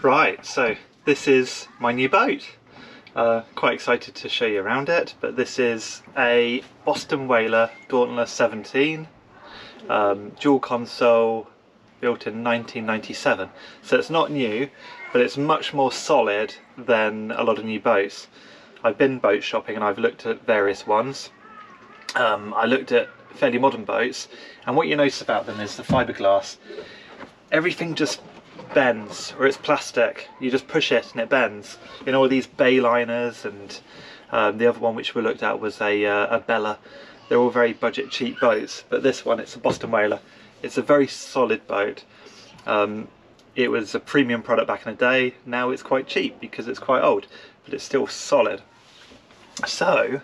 Right, so this is my new boat. Quite excited to show you around it, but this is a Boston Whaler Dauntless 17, dual console, built in 1997. So it's not new, but it's much more solid than a lot of new boats. I've been boat shopping and I've looked at various ones. I looked at fairly modern boats, and what you notice about them is the fiberglass. Everything just bends, or it's plastic. You just push it and it bends. You know, all these Bayliners and the other one which we looked at was a Bella. They're all very budget cheap boats, but this one, it's a Boston Whaler. It's a very solid boat. It was a premium product back in the day. Now it's quite cheap because it's quite old, but it's still solid. So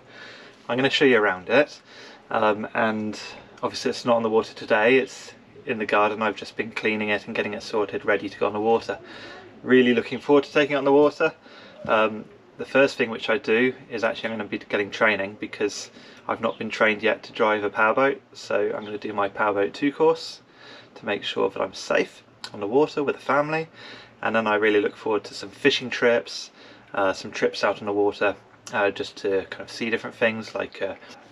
I'm going to show you around it, and obviously it's not on the water today. It's in the garden. I've just been cleaning it and getting it sorted, ready to go on the water. Really looking forward to taking it on the water. The first thing which I do is actually I'm going to be getting training, because I've not been trained yet to drive a powerboat. So I'm going to do my Powerboat 2 course to make sure that I'm safe on the water with the family, and then I really look forward to some fishing trips, some trips out on the water, just to kind of see different things like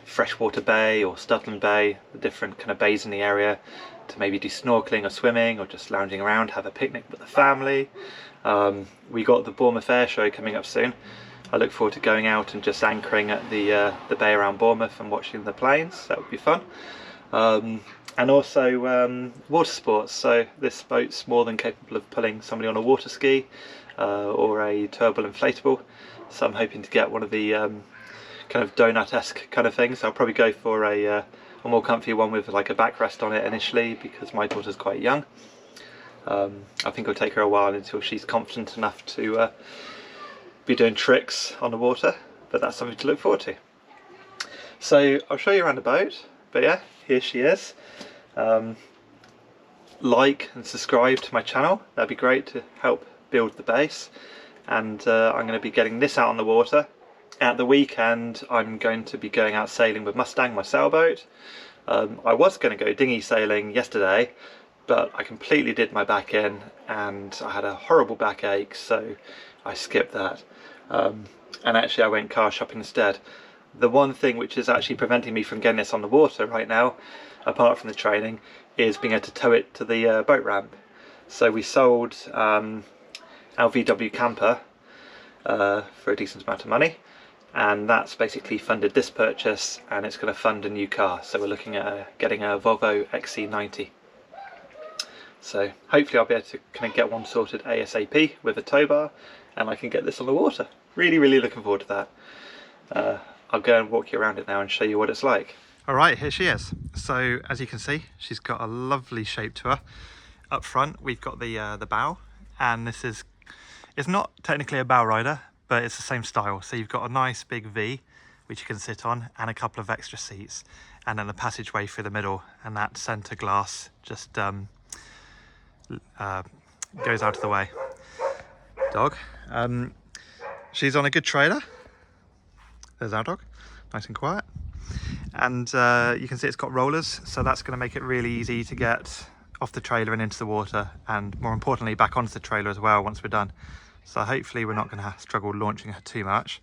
Freshwater Bay or Studland Bay, the different kind of bays in the area, to maybe do snorkeling or swimming, or just lounging around, have a picnic with the family. We got the Bournemouth Air Show coming up soon. I look forward to going out and just anchoring at the bay around Bournemouth and watching the planes. That would be fun. And also water sports. So this boat's more than capable of pulling somebody on a water ski or a turbo inflatable. So I'm hoping to get one of the kind of donut-esque kind of things. I'll probably go for a more comfy one with like a backrest on it initially, because my daughter's quite young. I think it'll take her a while until she's confident enough to be doing tricks on the water, but that's something to look forward to. So I'll show you around the boat, but yeah, here she is. Like and subscribe to my channel, that'd be great to help build the base. And I'm going to be getting this out on the water. At the weekend I'm going to be going out sailing with Mustang, my sailboat. I was going to go dinghy sailing yesterday, but I completely did my back in and I had a horrible backache, so I skipped that. And actually I went car shopping instead. The one thing which is actually preventing me from getting this on the water right now, apart from the training, is being able to tow it to the boat ramp. So we sold our VW camper for a decent amount of money, and that's basically funded this purchase, and it's going to fund a new car. So we're looking at getting a Volvo XC90. So hopefully I'll be able to kind of get one sorted ASAP with a tow bar, and I can get this on the water. Really looking forward to that. I'll go and walk you around it now and show you what it's like. Alright, here she is. So as you can see, she's got a lovely shape to her. Up front we've got the bow, and this is, it's not technically a bow rider, but it's the same style. So you've got a nice big V which you can sit on, and a couple of extra seats, and then a passageway through the middle, and that centre glass just goes out of the way. Dog. She's on a good trailer. There's our dog, nice and quiet. And you can see it's got rollers, so that's going to make it really easy to get off the trailer and into the water, and more importantly back onto the trailer as well once we're done. So hopefully we're not going to struggle launching her too much.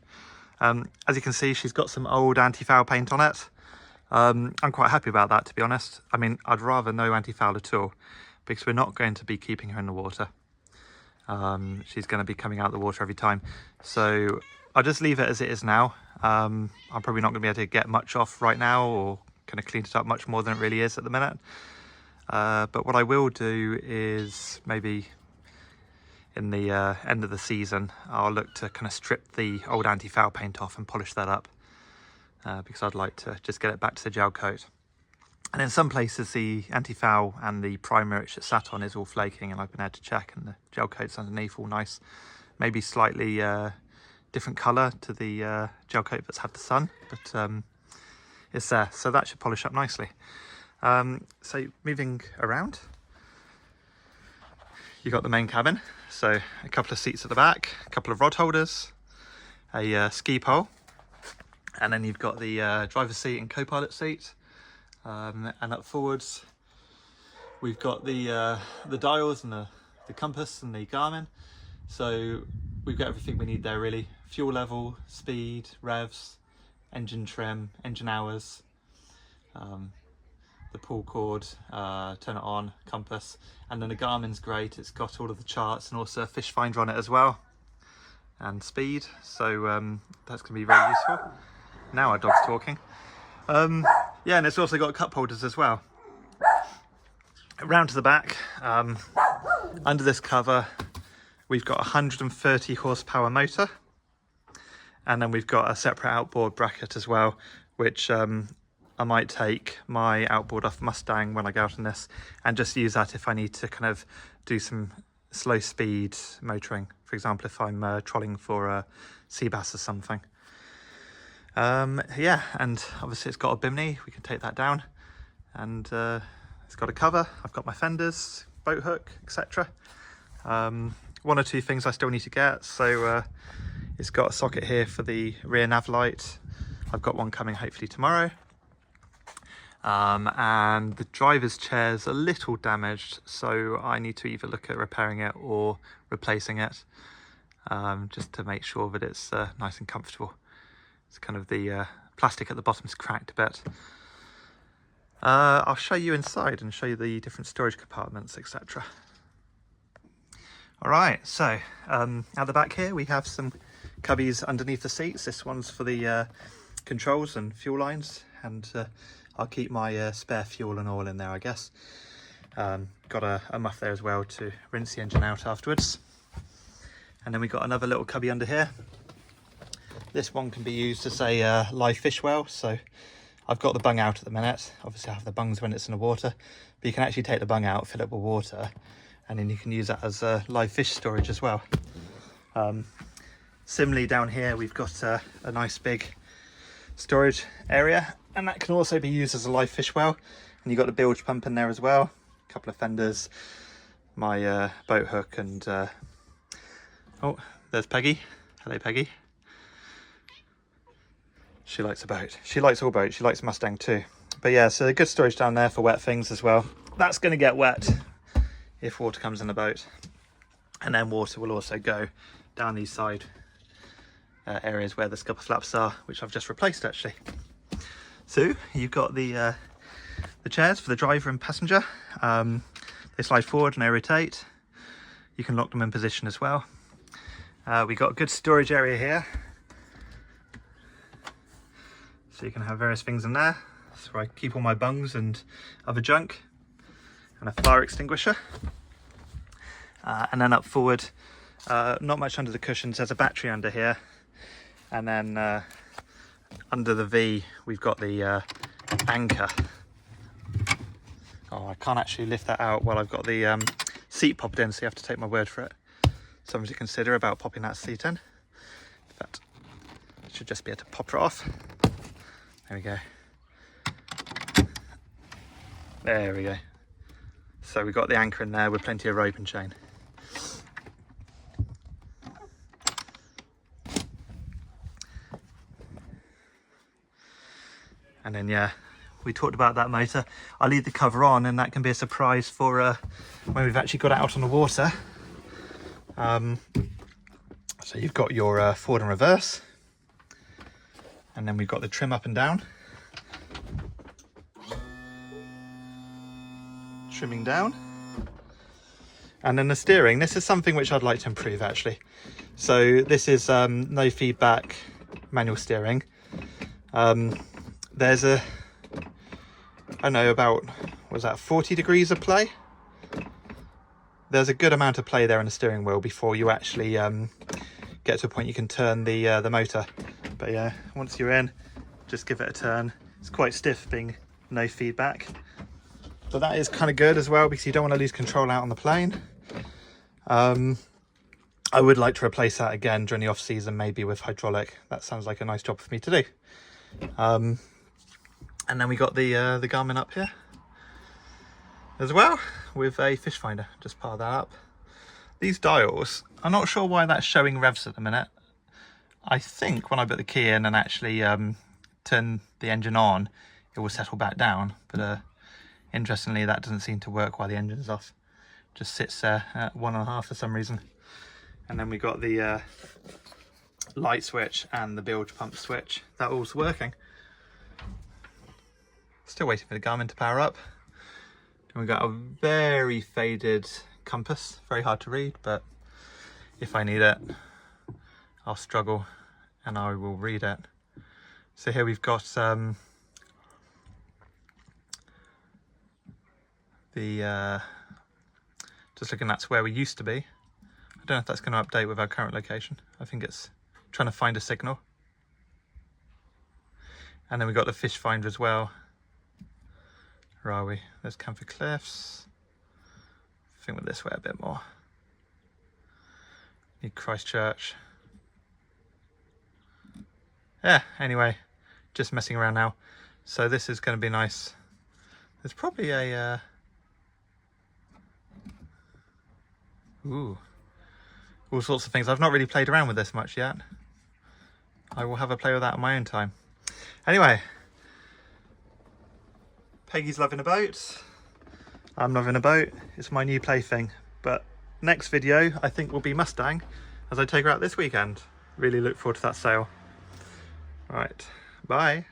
As you can see, she's got some old anti-foul paint on it. I'm quite happy about that, to be honest. I mean, I'd rather no anti-foul at all, because we're not going to be keeping her in the water. She's going to be coming out of the water every time. So I'll just leave it as it is now. I'm probably not going to be able to get much off right now, or kind of clean it up much more than it really is at the minute. But what I will do is maybe in the end of the season, I'll look to kind of strip the old anti-foul paint off and polish that up, because I'd like to just get it back to the gel coat. And in some places the anti-foul and the primer which it sat on is all flaking, and I've been able to check, and the gel coat's underneath all nice, maybe slightly different colour to the gel coat that's had the sun, but it's there, so that should polish up nicely. So moving around, you got the main cabin, so a couple of seats at the back, a couple of rod holders, a ski pole, and then you've got the driver's seat and co-pilot seat. And up forwards we've got the dials and the compass and the Garmin, So we've got everything we need there really. Fuel level, speed, revs, engine trim, engine hours, the pull cord, turn it on, compass, and then the Garmin's great. It's got all of the charts and also a fish finder on it as well, and speed. So that's going to be very useful. Now our dog's talking. Yeah, and it's also got cup holders as well. Round to the back, under this cover, we've got a 130 horsepower motor, and then we've got a separate outboard bracket as well, which I might take my outboard off Mustang when I go out on this and just use that if I need to kind of do some slow speed motoring. For example, if I'm trolling for a sea bass or something. Yeah, and obviously it's got a bimini, we can take that down, and it's got a cover. I've got my fenders, boat hook, etc. One or two things I still need to get. So it's got a socket here for the rear nav light. I've got one coming hopefully tomorrow. And the driver's chair's a little damaged, so I need to either look at repairing it or replacing it, just to make sure that it's nice and comfortable. It's kind of the plastic at the bottom's cracked a bit. I'll show you inside and show you the different storage compartments, etc. Alright, so at the back here we have some cubbies underneath the seats. This one's for the controls and fuel lines, and I'll keep my spare fuel and oil in there, I guess. Got a muff there as well to rinse the engine out afterwards. And then we've got another little cubby under here. This one can be used as a live fish well, so I've got the bung out at the minute. Obviously I have the bungs when it's in the water, but you can actually take the bung out, fill it with water, and then you can use that as a live fish storage as well. Similarly down here we've got a nice big storage area, and that can also be used as a live fish well. And you've got the bilge pump in there as well, a couple of fenders, my boat hook, and oh, there's Peggy. Hello Peggy. She likes a boat. She likes all boats. She likes Mustang too. But yeah, so good storage down there for wet things as well. That's going to get wet if water comes in the boat. And then water will also go down these side areas where the scupper flaps are, which I've just replaced actually. So you've got the chairs for the driver and passenger. They slide forward and they rotate. You can lock them in position as well. We've got a good storage area here. So you can have various things in there. So I keep all my bungs and other junk, and a fire extinguisher. And then up forward, not much under the cushions, there's a battery under here. And then under the V, we've got the anchor. Oh, I can't actually lift that out while I've got the seat popped in, so you have to take my word for it. Something to consider about popping that seat in. In fact, I should just be able to pop it off. There we go. There we go. So we've got the anchor in there with plenty of rope and chain. And then yeah, we talked about that motor. I'll leave the cover on, and that can be a surprise for when we've actually got it out on the water. So you've got your forward and reverse, and then we've got the trim up and down. Trimming down. And then the steering. This is something which I'd like to improve actually. So this is no feedback manual steering. There's I don't know, about, was that 40 degrees of play? There's a good amount of play there in the steering wheel before you actually get to a point you can turn the motor. But yeah, once you're in, just give it a turn. It's quite stiff being no feedback. But that is kind of good as well, because you don't want to lose control out on the plane. I would like to replace that again during the off season, maybe with hydraulic. That sounds like a nice job for me to do. And then we got the Garmin up here as well, with a fish finder. Just power that up. These dials, I'm not sure why that's showing revs at the minute. I think when I put the key in and actually turn the engine on, it will settle back down. But interestingly, that doesn't seem to work while the engine's off. Just sits there at 1.5 for some reason. And then we got the light switch and the bilge pump switch. That all's working. Still waiting for the Garmin to power up. And we've got a very faded compass, very hard to read, but if I need it, I'll struggle and I will read it. So here we've got just looking, that's where we used to be. I don't know if that's going to update with our current location. I think it's trying to find a signal. And then we've got the fish finder as well. Where are we? There's Camphor Cliffs. I think we're this way a bit more. Need Christchurch. Yeah, anyway, just messing around now. So this is going to be nice. There's probably a ooh, all sorts of things. I've not really played around with this much yet. I will have a play with that on my own time. Anyway, Peggy's loving a boat. I'm loving a boat. It's my new plaything. But next video, I think, will be Mustang as I take her out this weekend. Really look forward to that sail. Right, bye.